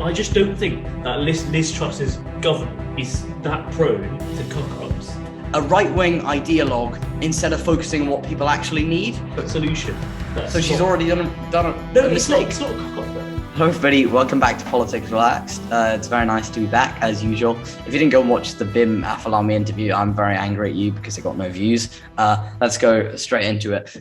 I just don't think that Liz Truss's government is that prone to cock-ups. A right-wing ideologue instead of focusing on what people actually need. But solution. So she's already done a No, mistake. It's not a cock-up though. Hello everybody, welcome back to Politics Relaxed. It's very nice to be back as usual. If you didn't go and watch the Bim Afalami interview, I'm very angry at you because it got no views. Let's go straight into it.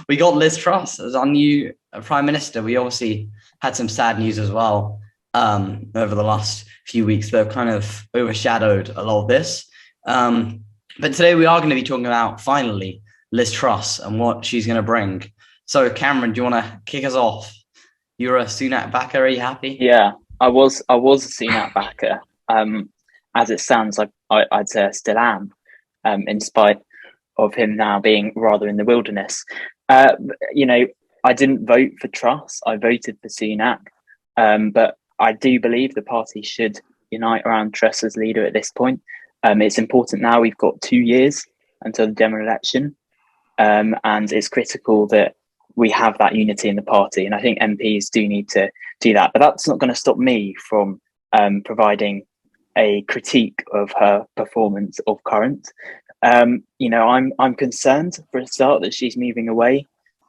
We got Liz Truss as our new Prime Minister. We obviously had some sad news as well over the last few weeks that have kind of overshadowed a lot of this. But today we are going to be talking about, finally, Liz Truss and what she's going to bring. So Cameron, do you want to kick us off? You're a Sunak backer. Are you happy? Yeah, I was a Sunak backer. As it stands, I'd say I still am, in spite of him now being rather in the wilderness. I didn't vote for Truss. I voted for Sunak, but I do believe the party should unite around Truss as leader at this point. It's important now. We've got 2 years until the general election, and it's critical that we have that unity in the party. And I think MPs do need to do that. But that's not going to stop me from providing a critique of her performance of current. I'm concerned for a start that she's moving away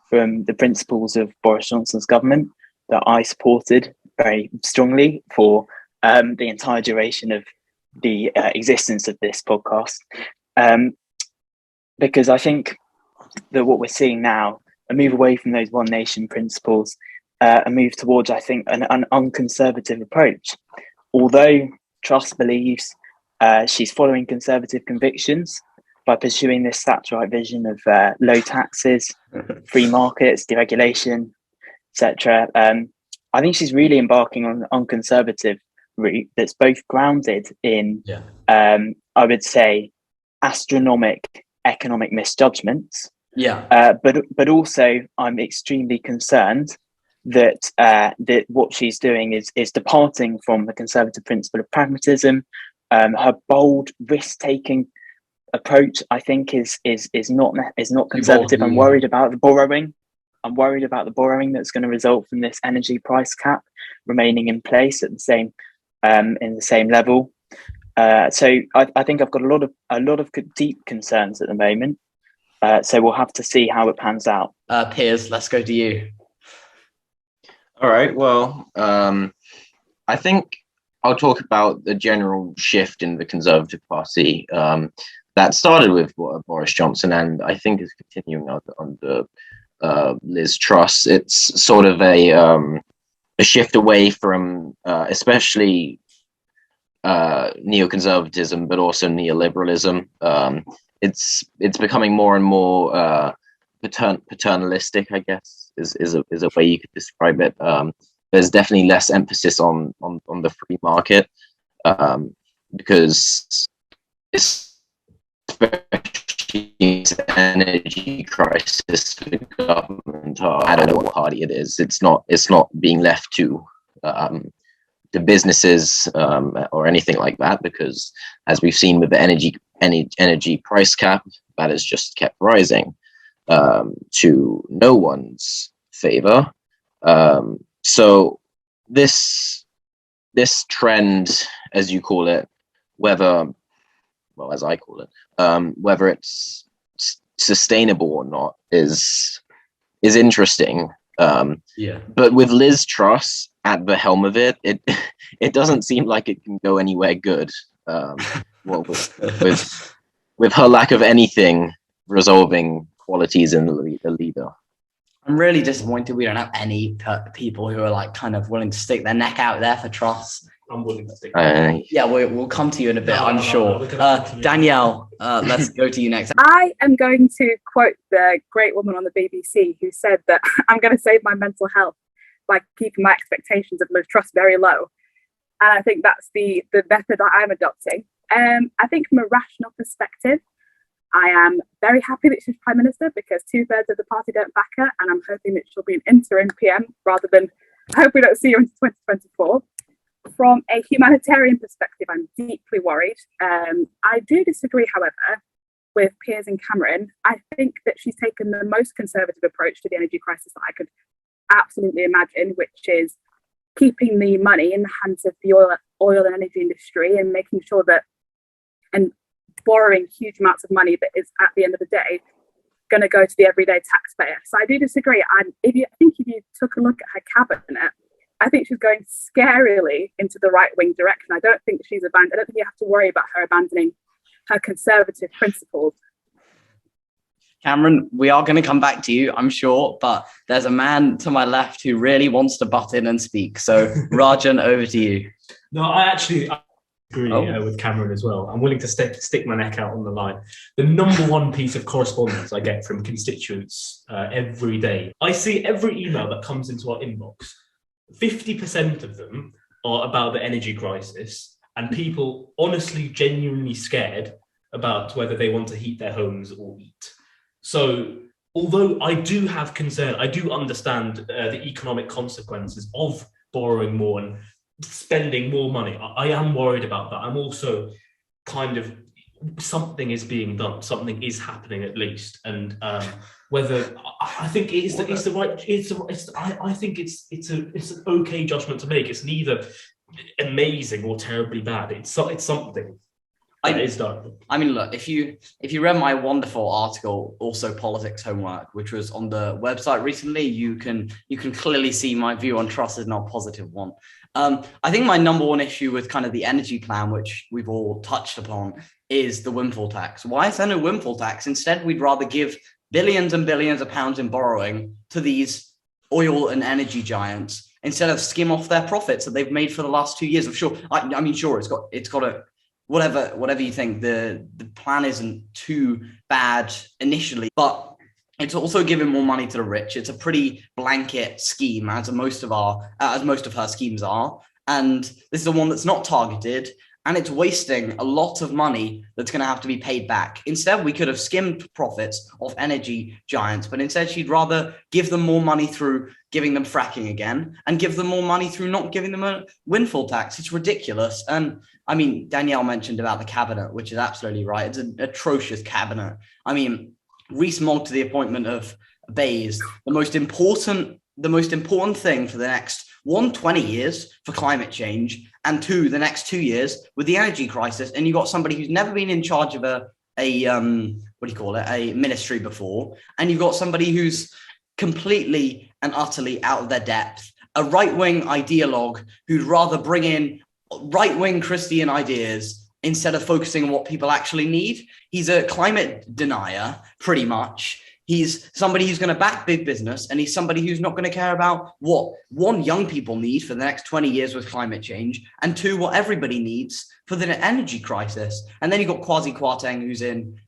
from the principles of Boris Johnson's government that I supported very strongly for the entire duration of the existence of this podcast. Because I think that what we're seeing now, a move away from those one nation principles, a move towards, I think, an unconservative approach. Although Truss believes she's following conservative convictions by pursuing this Thatcherite vision of low taxes, free markets, deregulation, etc. I think she's really embarking on an unconservative route that's both grounded in, I would say, astronomic economic misjudgments. But also I'm extremely concerned that that what she's doing is departing from the conservative principle of pragmatism. Her bold risk-taking approach, I think, is not conservative. I'm worried about the borrowing. I'm worried about the borrowing that's going to result from this energy price cap remaining in place at the same in the same level. So I think I've got a lot of deep concerns at the moment. So we'll have to see how it pans out. Piers, let's go to you. All right. Well, I think I'll talk about the general shift in the Conservative Party that started with Boris Johnson, and I think is continuing under Liz Truss. It's sort of a shift away from especially neoconservatism, but also neoliberalism. It's becoming more and more paternalistic, I guess, is a way you could describe it. There's definitely less emphasis on the free market because especially energy crisis for government. I don't know what party it is. It's not being left to the businesses or anything like that, because as we've seen with the energy price cap, that has just kept rising to no one's favor. So this trend, as you call it, as I call it, whether it's sustainable or not is interesting. But with Liz Truss at the helm of it doesn't seem like it can go anywhere good. With her lack of anything resolving qualities in the leader. I'm really disappointed we don't have any people who are like kind of willing to stick their neck out there for Truss. I'm willing to stick. We'll come to you in a bit, I'm sure. Danielle, let's go to you next. I am going to quote the great woman on the BBC who said that I'm going to save my mental health by keeping my expectations of Liz Truss very low. And I think that's the method that I'm adopting. I think from a rational perspective, I am very happy that she's Prime Minister because 2/3 of the party don't back her, and I'm hoping that she'll be an interim PM rather than, I hope we don't see her into 2024. From a humanitarian perspective, I'm deeply worried. I do disagree, however, with Piers and Cameron. I think that she's taken the most conservative approach to the energy crisis that I could absolutely imagine, which is keeping the money in the hands of the oil and energy industry and making sure that, and borrowing huge amounts of money that is at the end of the day going to go to the everyday taxpayer. So I do disagree. And I think if you took a look at her cabinet, I think she's going scarily into the right wing direction. I don't think I don't think you have to worry about her abandoning her conservative principles. Cameron, we are going to come back to you, I'm sure, but there's a man to my left who really wants to butt in and speak. So Rajan, over to you. No, I agree with Cameron as well. I'm willing to stick my neck out on the line. The number one piece of correspondence I get from constituents every day, I see every email that comes into our inbox. 50% of them are about the energy crisis and people honestly, genuinely scared about whether they want to heat their homes or eat. So although I do have concern, I do understand the economic consequences of borrowing more and spending more money. I am worried about that. I'm also kind of, something is being done, something is happening at least, and whether I think I think it's an okay judgment to make. It's neither amazing or terribly bad. It's something that is done. I mean, look, if you read my wonderful article, also Politics Homework, which was on the website recently, you can clearly see my view on trust is not a positive one. I think my number one issue with kind of the energy plan, which we've all touched upon, is the windfall tax. Why is there no windfall tax? Instead, we'd rather give billions and billions of pounds in borrowing to these oil and energy giants instead of skim off their profits that they've made for the last 2 years. I'm sure. I mean, sure, it's got a whatever you think. The plan isn't too bad initially, but it's also giving more money to the rich. It's a pretty blanket scheme, as most of her schemes are. And this is the one that's not targeted, and it's wasting a lot of money that's going to have to be paid back. Instead, we could have skimmed profits of energy giants, but instead she'd rather give them more money through giving them fracking again and give them more money through not giving them a windfall tax. It's ridiculous. And I mean, Danielle mentioned about the cabinet, which is absolutely right. It's an atrocious cabinet. I mean, Rees-Mogg to the appointment of Bayes, the most important thing for the next 20 years for climate change, and the next 2 years with the energy crisis. And you got somebody who's never been in charge of a ministry before, and you've got somebody who's completely and utterly out of their depth, a right-wing ideologue who'd rather bring in right-wing Christian ideas instead of focusing on what people actually need. He's a climate denier, pretty much. He's somebody who's going to back big business, and he's somebody who's not going to care about what, one, young people need for the next 20 years with climate change, and two, what everybody needs for the energy crisis. And then you've got Kwasi Kwarteng, who's in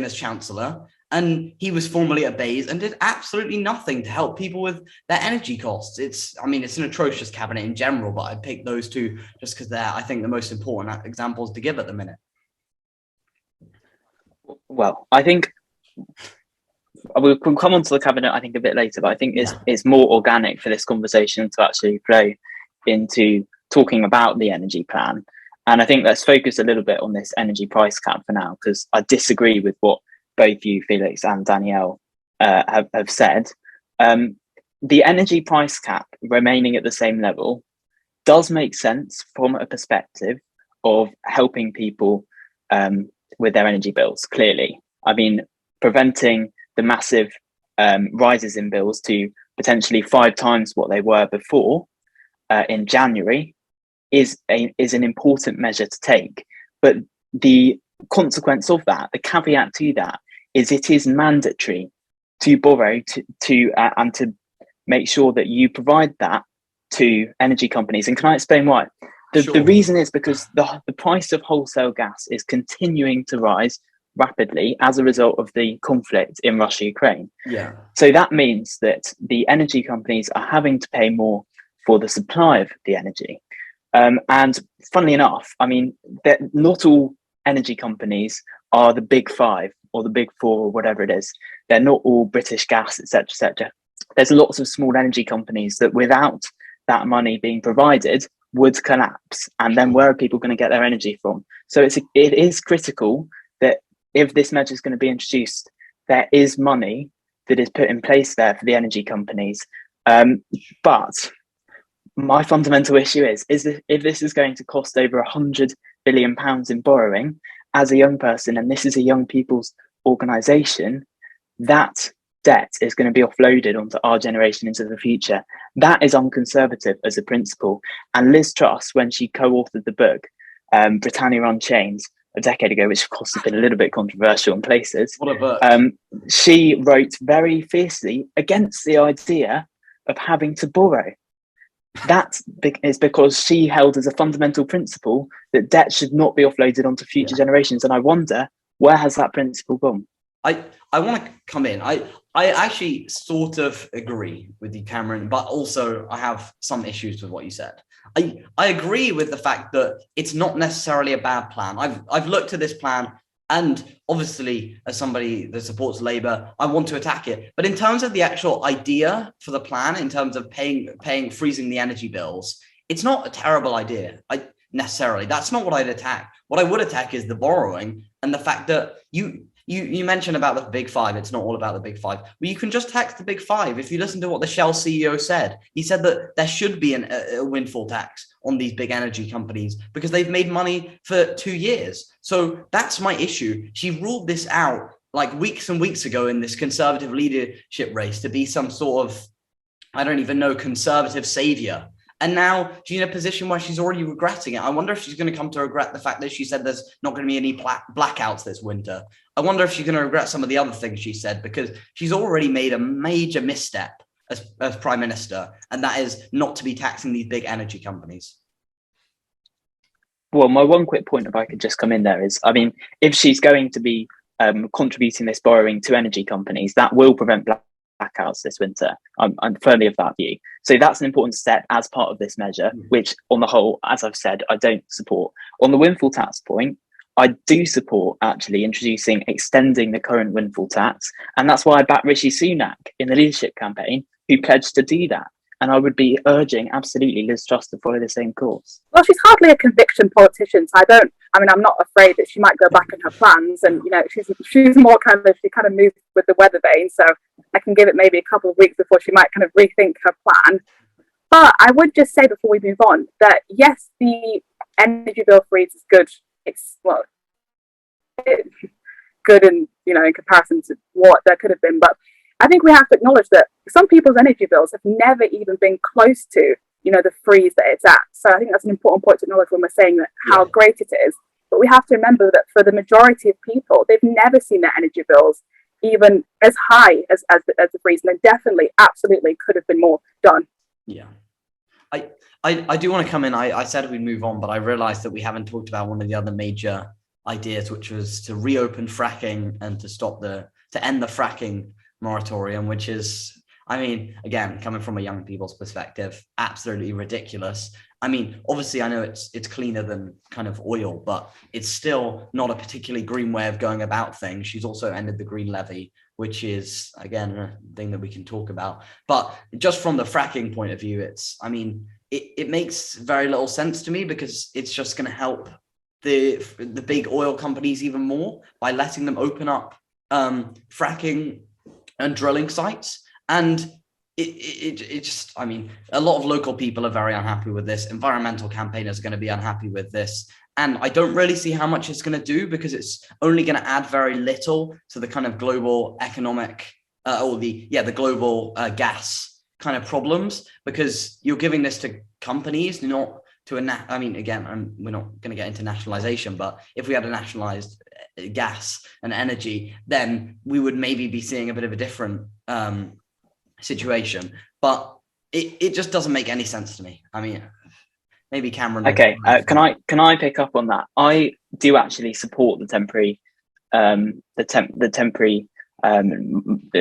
as Chancellor, and he was formerly at Bayes and did absolutely nothing to help people with their energy costs. It's an atrocious cabinet in general, but I picked those two just because they're, I think, the most important examples to give at the minute. Well, I think we'll come on to the cabinet, I think, a bit later, but I think it's more organic for this conversation to actually flow into talking about the energy plan. And I think let's focus a little bit on this energy price cap for now, because I disagree with what both you, Felix, and Danielle have said. The energy price cap remaining at the same level does make sense from a perspective of helping people with their energy bills, clearly. I mean, preventing the massive rises in bills to potentially 5 times what they were before in January is an important measure to take. But the consequence of that, the caveat to that, is it is mandatory to borrow and to make sure that you provide that to energy companies. And can I explain why? The reason is because the price of wholesale gas is continuing to rise rapidly as a result of the conflict in Russia-Ukraine. Yeah. So that means that the energy companies are having to pay more for the supply of the energy. And funnily enough, I mean, not all energy companies are the big 5 or the big 4 or whatever it is. They're not all British Gas, etc., etc. There's lots of small energy companies that without that money being provided would collapse. And then where are people going to get their energy from? So it is critical that if this measure is going to be introduced, there is money that is put in place there for the energy companies. But My fundamental issue is that if this is going to cost over £100 billion in borrowing as a young person, and this is a young people's organisation, that debt is going to be offloaded onto our generation into the future. That is unconservative as a principle. And Liz Truss, when she co-authored the book, Britannia Unchained, a decade ago, which of course has been a little bit controversial in places, What a book. she wrote very fiercely against the idea of having to borrow. That is because she held as a fundamental principle that debt should not be offloaded onto future generations. And I wonder, where has that principle gone? I want to come in. I actually sort of agree with you, Cameron, but also I have some issues with what you said. I agree with the fact that it's not necessarily a bad plan. I've looked at this plan, and obviously, as somebody that supports Labour, I want to attack it. But in terms of the actual idea for the plan, in terms of freezing the energy bills, it's not a terrible idea. Necessarily, that's not what I'd attack. What I would attack is the borrowing and the fact that you mentioned about the big five. It's not all about the big five. Well, you can just tax the big five. If you listen to what the Shell CEO said, he said that there should be a windfall tax on these big energy companies because they've made money for 2 years. So that's my issue. She ruled this out like weeks and weeks ago in this conservative leadership race to be some sort of, I don't even know, conservative savior. And now she's in a position where she's already regretting it. I wonder if she's going to come to regret the fact that she said there's not going to be any blackouts this winter. I wonder if she's going to regret some of the other things she said, because she's already made a major misstep as Prime Minister, and that is not to be taxing these big energy companies. Well, my one quick point, if I could just come in there, is, I mean, if she's going to be contributing this borrowing to energy companies, that will prevent blackouts this winter. I'm firmly of that view. So that's an important step as part of this measure, which on the whole, as I've said, I don't support. On the windfall tax point, I do support actually extending the current windfall tax. And that's why I backed Rishi Sunak in the leadership campaign, who pledged to do that. And I would be urging absolutely Liz Truss to follow the same course. Well, she's hardly a conviction politician, so I'm not afraid that she might go back on her plans. And, you know, she's more she kind of moves with the weather vane. So I can give it maybe a couple of weeks before she might kind of rethink her plan. But I would just say before we move on that, yes, the energy bill freeze is good. It's, good in comparison to what there could have been. But I think we have to acknowledge that some people's energy bills have never even been close to, the freeze that it's at. So I think that's an important point to acknowledge when we're saying that how great it is. But we have to remember that for the majority of people, they've never seen their energy bills even as high as the freeze. And they definitely, absolutely could have been more done. Yeah. I do want to come in. I said we'd move on, but I realized that we haven't talked about one of the other major ideas, which was to reopen fracking and to end the fracking moratorium, which is, I mean, again, coming from a young people's perspective, absolutely ridiculous. I mean, obviously, I know it's cleaner than kind of oil, but it's still not a particularly green way of going about things. She's also ended the green levy, which is, again, a thing that we can talk about. But just from the fracking point of view, it makes very little sense to me, because it's just going to help the big oil companies even more by letting them open up fracking and drilling sites. And it just, I mean, a lot of local people are very unhappy with this. Environmental campaigners are going to be unhappy with this. And I don't really see how much it's going to do, because it's only going to add very little to the kind of global economic the global gas kind of problems, because you're giving this to companies, not to we're not going to get into nationalization, but if we had a nationalized gas and energy, then we would maybe be seeing a bit of a different situation. But it just doesn't make any sense to me. I mean, maybe Cameron. Okay, can I pick up on that? I do actually support the temporary,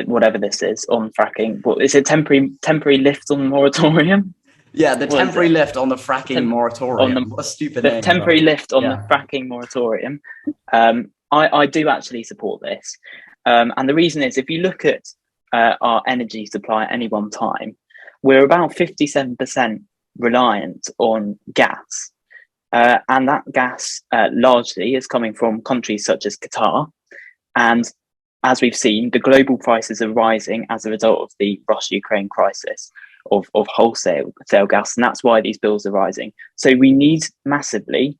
whatever this is on fracking. What is it? Temporary lift on the moratorium? Yeah, the temporary lift on the fracking moratorium. What a stupid name. The temporary lift on the fracking moratorium. I do actually support this. And the reason is, if you look at our energy supply at any one time, we're about 57% reliant on gas. And that gas largely is coming from countries such as Qatar. And as we've seen, the global prices are rising as a result of the Russia-Ukraine crisis. of wholesale sale gas, and that's why these bills are rising. So we need massively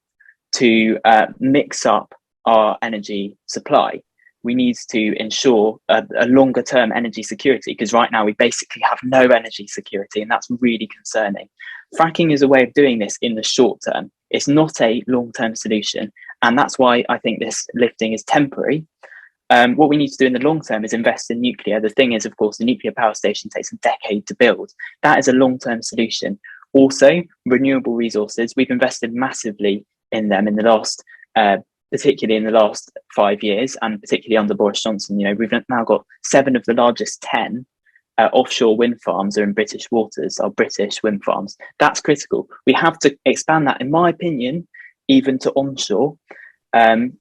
to mix up our energy supply. We need to ensure a longer term energy security, because right now we basically have no energy security, and that's really concerning. Fracking is a way of doing this in the short term. It's not a long term solution, and that's why I think this lifting is temporary. What we need to do in the long term is invest in nuclear. The thing is, of course, the nuclear power station takes a decade to build. That is a long term solution. Also, renewable resources, we've invested massively in them in the last particularly in the last 5 years, and particularly under Boris Johnson. You know, we've now got 7 of the largest 10 offshore wind farms are in British waters, are British wind farms. That's critical. We have to expand that, in my opinion, even to onshore. And,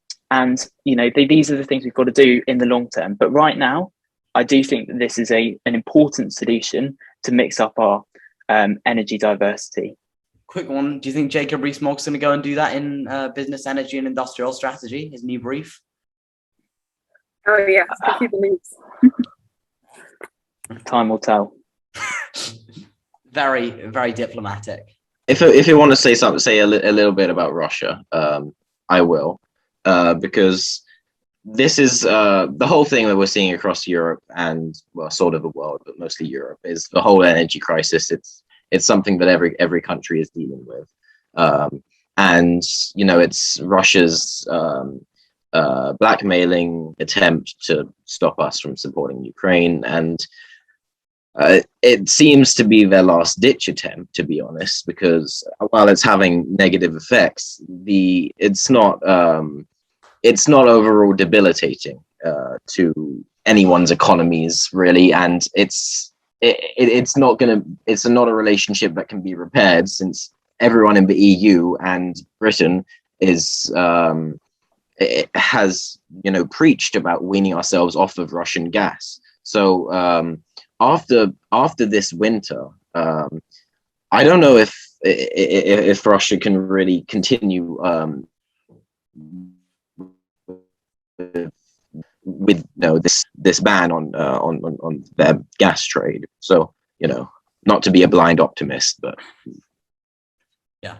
you know, these are the things we've got to do in the long term. But right now, I do think that this is an important solution to mix up our energy diversity. Quick one. Do you think Jacob Rees-Mogg's going to go and do that in Business, Energy and Industrial Strategy, his new brief? Oh, yes, if he believes. Time will tell. Very, very diplomatic. If you want to say something, say a little bit about Russia, I will, because this is the whole thing that we're seeing across Europe and, well, sort of the world, but mostly Europe, is the whole energy crisis. It's something that every country is dealing with, and you know, it's Russia's blackmailing attempt to stop us from supporting Ukraine, and it seems to be their last ditch attempt, to be honest, because while it's having negative effects, it's not overall debilitating to anyone's economies, really, and it's not a relationship that can be repaired, since everyone in the EU and Britain has, you know, preached about weaning ourselves off of Russian gas. So after this winter, I don't know if Russia can really continue with this ban on their gas trade. So, you know, not to be a blind optimist, but yeah.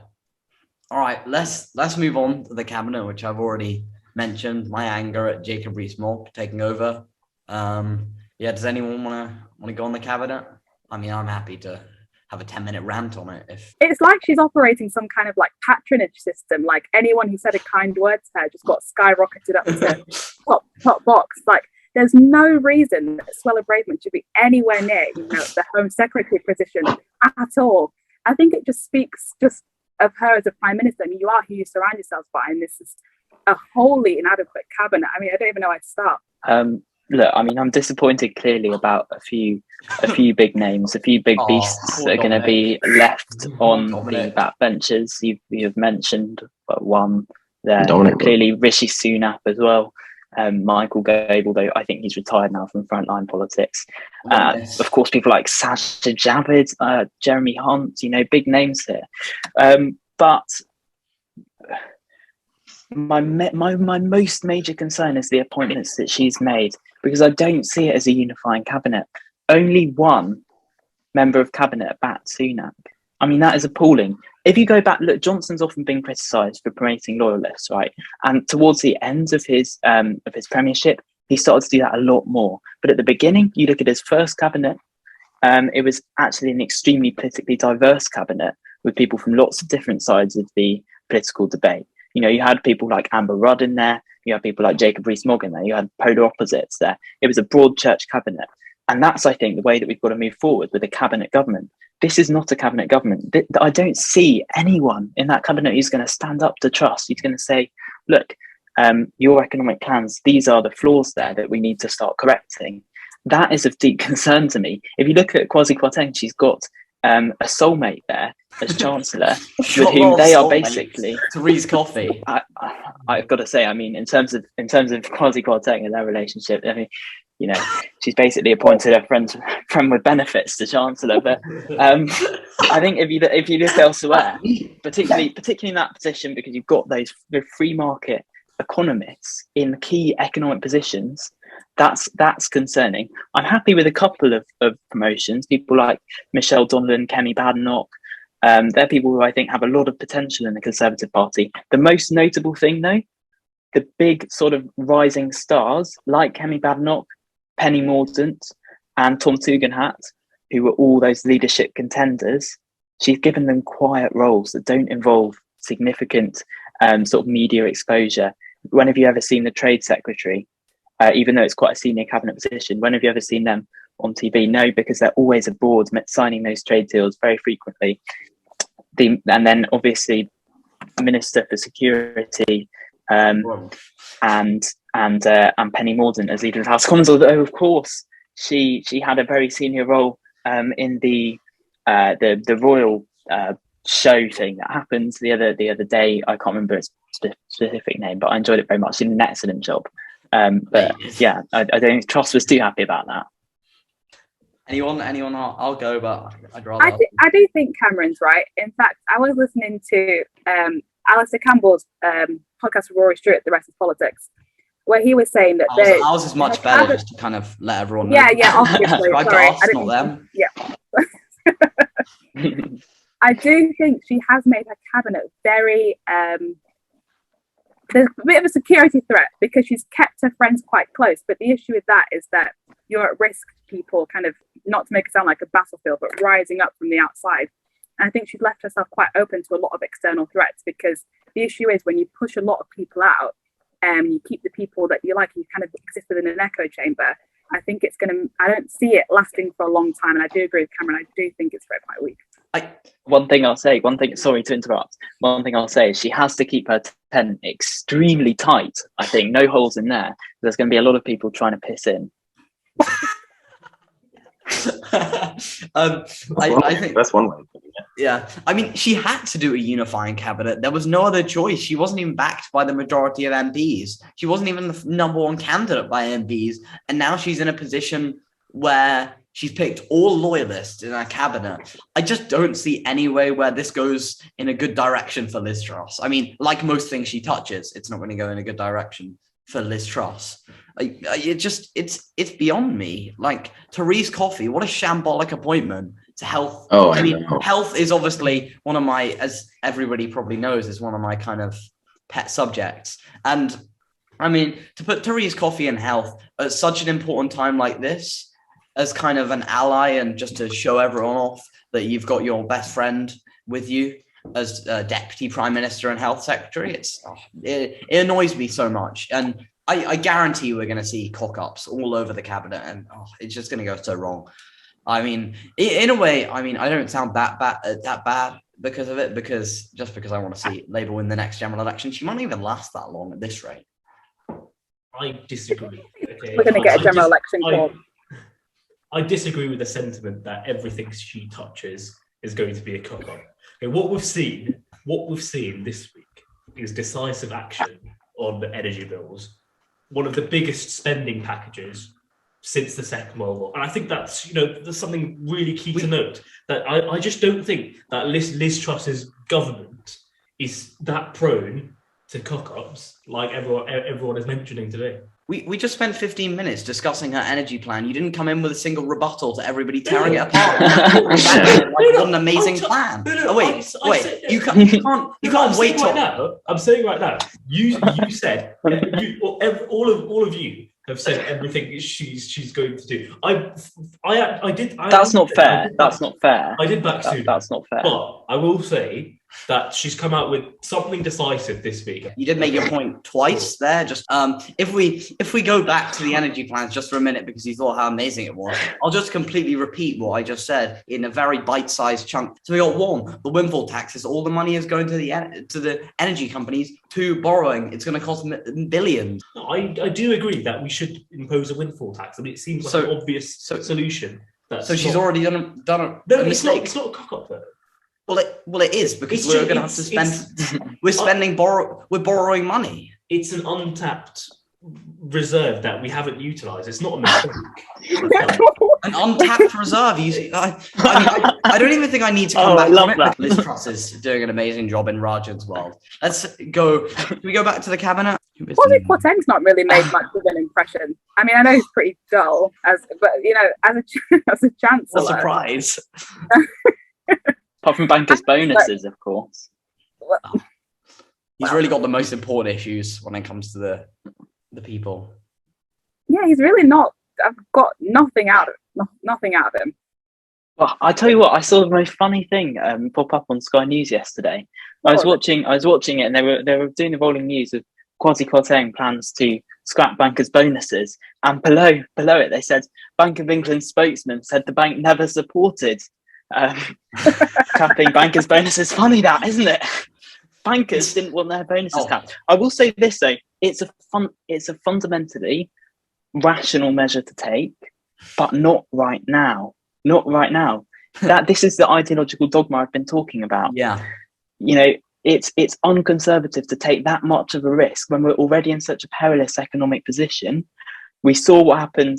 All right, let's move on to the cabinet, which I've already mentioned. My anger at Jacob Rees-Mogg taking over. Yeah, does anyone want to go on the cabinet? I mean, I'm happy to have a 10-minute rant on it. If it's like she's operating some kind of like patronage system, like anyone who said a kind word to her just got skyrocketed up to top box. Like, there's no reason that Suella Braverman should be anywhere near, you know, the Home Secretary position at all. I think it just speaks just of her as a Prime Minister. I mean, you are who you surround yourselves by, and this is a wholly inadequate cabinet. I mean, I don't even know where to start. Look, I mean, I'm disappointed clearly about a few big names, a few big beasts that are going to be left on the backbenches. You have mentioned one there. Clearly, Rishi Sunak as well. Michael Gove, although I think he's retired now from frontline politics. Of course, people like Sajid Javid, Jeremy Hunt, you know, big names here. But my most major concern is the appointments that she's made, because I don't see it as a unifying cabinet. Only one member of cabinet bats Sunak. I mean, that is appalling. If you go back, look, Johnson's often been criticised for promoting loyalists, right? And towards the end of his premiership, he started to do that a lot more. But at the beginning, you look at his first cabinet, it was actually an extremely politically diverse cabinet with people from lots of different sides of the political debate. You know, you had people like Amber Rudd in there. You had people like Jacob Rees-Mogg in there. You had polar opposites there. It was a broad church cabinet. And that's, I think, the way that we've got to move forward with a cabinet government. This is not a cabinet government. I don't see anyone in that cabinet who's going to stand up to Truss. Who's going to say, look, your economic plans, these are the flaws there that we need to start correcting. That is of deep concern to me. If you look at Kwasi Kwarteng, she's got a soulmate there as Chancellor, with whom they are basically Therese Coffey. I've got to say, I mean, in terms of Kwasi Kwarteng and their relationship, I mean, you know, she's basically appointed her friend with benefits to Chancellor. But I think if you look elsewhere, particularly in that position, because you've got those free market economists in key economic positions, That's concerning. I'm happy with a couple of promotions. People like Michelle Donlan, Kemi Badenoch. They're people who I think have a lot of potential in the Conservative Party. The most notable thing, though, the big sort of rising stars like Kemi Badenoch, Penny Mordaunt, and Tom Tugendhat, who were all those leadership contenders, she's given them quiet roles that don't involve significant sort of media exposure. When have you ever seen the Trade Secretary, even though it's quite a senior cabinet position, when have you ever seen them on TV? No, because they're always abroad signing those trade deals very frequently. And then obviously Minister for Security and Penny Mordaunt as leader of the House of Commons, although of course she had a very senior role in the royal show thing that happens the other day. I can't remember its specific name, but I enjoyed it very much. She did an excellent job. But yeah, I don't think Truss was too happy about that. Anyone? I'll go, but I'd rather. I do think Cameron's right. In fact, I was listening to Alistair Campbell's podcast with Rory Stewart, The Rest is Politics, where he was saying that ours is much better, just to kind of let everyone know. Yeah, obviously. Sorry, us, not them. Yeah. I do think she has made her cabinet very. There's a bit of a security threat because she's kept her friends quite close. But the issue with that is that you're at risk, people kind of, not to make it sound like a battlefield, but rising up from the outside. And I think she's left herself quite open to a lot of external threats, because the issue is when you push a lot of people out and you keep the people that you like, you kind of exist within an echo chamber. I think I don't see it lasting for a long time. And I do agree with Cameron. I do think it's very quite weak. Sorry to interrupt. One thing I'll say is she has to keep her tent extremely tight. I think no holes in there. There's going to be a lot of people trying to piss in. I think that's one way of putting it. Yeah, I mean, she had to do a unifying cabinet. There was no other choice. She wasn't even backed by the majority of MPs. She wasn't even the number one candidate by MPs, and now she's in a position where she's picked all loyalists in her cabinet. I just don't see any way where this goes in a good direction for Liz Truss. I mean, like most things she touches, it's not going to go in a good direction for Liz Truss. It's beyond me. Like Therese Coffey, what a shambolic appointment to health. Health is obviously one of my, as everybody probably knows, is one of my kind of pet subjects. And I mean, to put Therese Coffey in health at such an important time like this, as kind of an ally, and just to show everyone off that you've got your best friend with you as Deputy Prime Minister and Health Secretary, it annoys me so much. And I guarantee we're going to see cock-ups all over the cabinet, and it's just going to go so wrong. I mean, in a way, I mean, I don't sound that bad because of it, because I want to see Labour win the next general election. She might not even last that long at this rate. I disagree. Okay? We're going to get a general election call. I disagree with the sentiment that everything she touches is going to be a cock-up. Okay, what we've seen this week is decisive action on the energy bills, one of the biggest spending packages since the Second World War. And I think that's, there's something really key to note, that I just don't think that Liz Truss's government is that prone to cock-ups like everyone is mentioning today. We just spent 15 minutes discussing her energy plan. You didn't come in with a single rebuttal to everybody tearing it apart. What an amazing plan. Wait. You can't wait till... I'm saying right now, you said, all of you have said everything she's going to do. I did. That's not fair. That's not fair. I did back Sudan. That's not fair. But I will say that she's come out with something decisive this week. You did make your point twice there. Just if we go back to the energy plans just for a minute, because you thought how amazing it was, I'll just completely repeat what I just said in a very bite-sized chunk. So we got one, the windfall taxes. All the money is going to the energy companies. Two, borrowing. It's going to cost billions. I do agree that we should impose a windfall tax. I mean, it seems like an obvious solution. So she's already done a mistake. It's not a cock-up though. Well, it is, because we're going to have to spend. We're borrowing money. It's an untapped reserve that we haven't utilised. It's not a mistake. An untapped reserve. I don't even think I need to come back on it. That. Liz Truss is doing an amazing job in Rajan's world. Let's go. Can we go back to the cabinet? Kwasi Kwarteng's not really made much of an impression. I mean, I know he's pretty dull, but as a as a chancellor, What surprise! Apart from bankers' bonuses, of course. He's really got the most important issues when it comes to the people. Yeah, he's really not. I've got nothing out of him. Well, I tell you what, I saw the most funny thing pop up on Sky News yesterday. I was watching it, and they were doing the rolling news of Kwasi Kwarteng plans to scrap bankers' bonuses, and below it they said Bank of England spokesman said the bank never supported capping bankers' bonuses. Funny that, isn't it? Bankers didn't want their bonuses capped. I will say this though, it's a fundamentally rational measure to take, but not right now. Not right now. This is the ideological dogma I've been talking about. Yeah. It's unconservative to take that much of a risk when we're already in such a perilous economic position. We saw what happened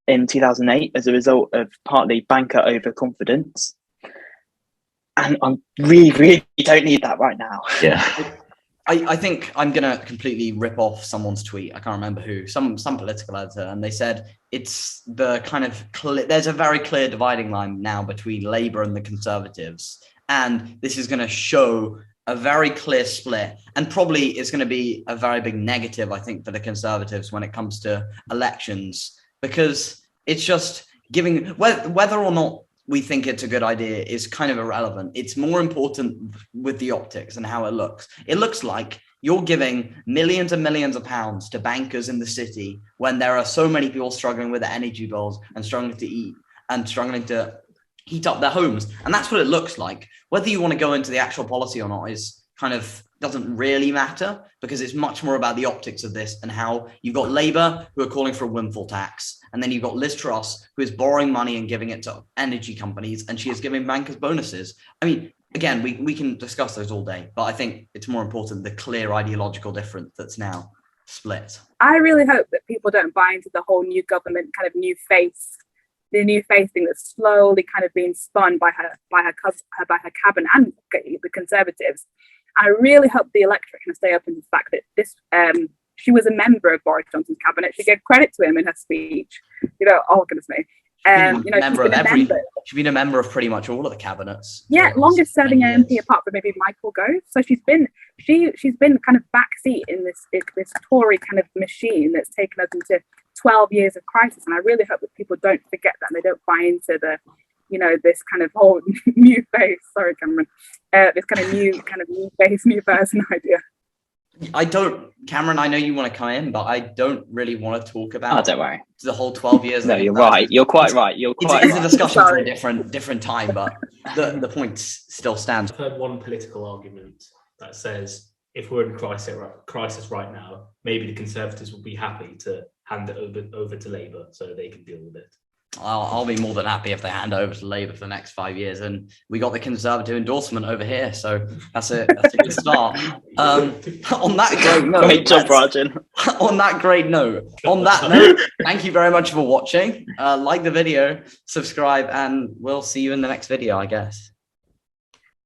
in 2008 as a result of partly banker overconfidence. And I really, really don't need that right now. Yeah. I think I'm gonna completely rip off someone's tweet. I can't remember who, some political editor, and they said it's the kind of there's a very clear dividing line now between Labour and the Conservatives, and this is going to show a very clear split, and probably is going to be a very big negative, I think, for the Conservatives when it comes to elections, because it's just giving whether or not we think it's a good idea is kind of irrelevant. It's more important with the optics and how it looks. It looks like you're giving millions and millions of pounds to bankers in the city when there are so many people struggling with their energy bills and struggling to eat and struggling to heat up their homes. And that's what it looks like. Whether you want to go into the actual policy or not is kind of doesn't really matter, because it's much more about the optics of this and how you've got Labour who are calling for a windfall tax. And then you've got Liz Truss, who is borrowing money and giving it to energy companies, and she is giving bankers bonuses. I mean, again, we can discuss those all day, but I think it's more important the clear ideological difference that's now split. I really hope that people don't buy into the whole new government kind of new face thing that's slowly kind of being spun by her cabinet and the Conservatives. I really hope the electorate can stay up in the fact that this she was a member of Boris Johnson's cabinet. She gave credit to him in her speech. Oh goodness me. She's been a member of pretty much all of the cabinets. Yeah, longest serving MP apart from maybe Michael Gove. So she's been kind of backseat in this Tory kind of machine that's taken us into 12 years of crisis. And I really hope that people don't forget that and they don't buy into the this kind of whole new face. Sorry, Cameron. This kind of new face, new person idea. Cameron, I know you want to come in, but I don't really want to talk about don't worry. The whole 12 years. No, you're right. You're quite right. It's a discussion for a different time, but the point still stands. I've heard one political argument that says if we're in crisis right now, maybe the Conservatives will be happy to hand it over to Labour so they can deal with it. I'll be more than happy if they hand over to Labour for the next 5 years, and we got the Conservative endorsement over here, so that's a good start. On that great note, great job, Rajan. On that note, thank you very much for watching. Like the video, subscribe, and we'll see you in the next video, I guess.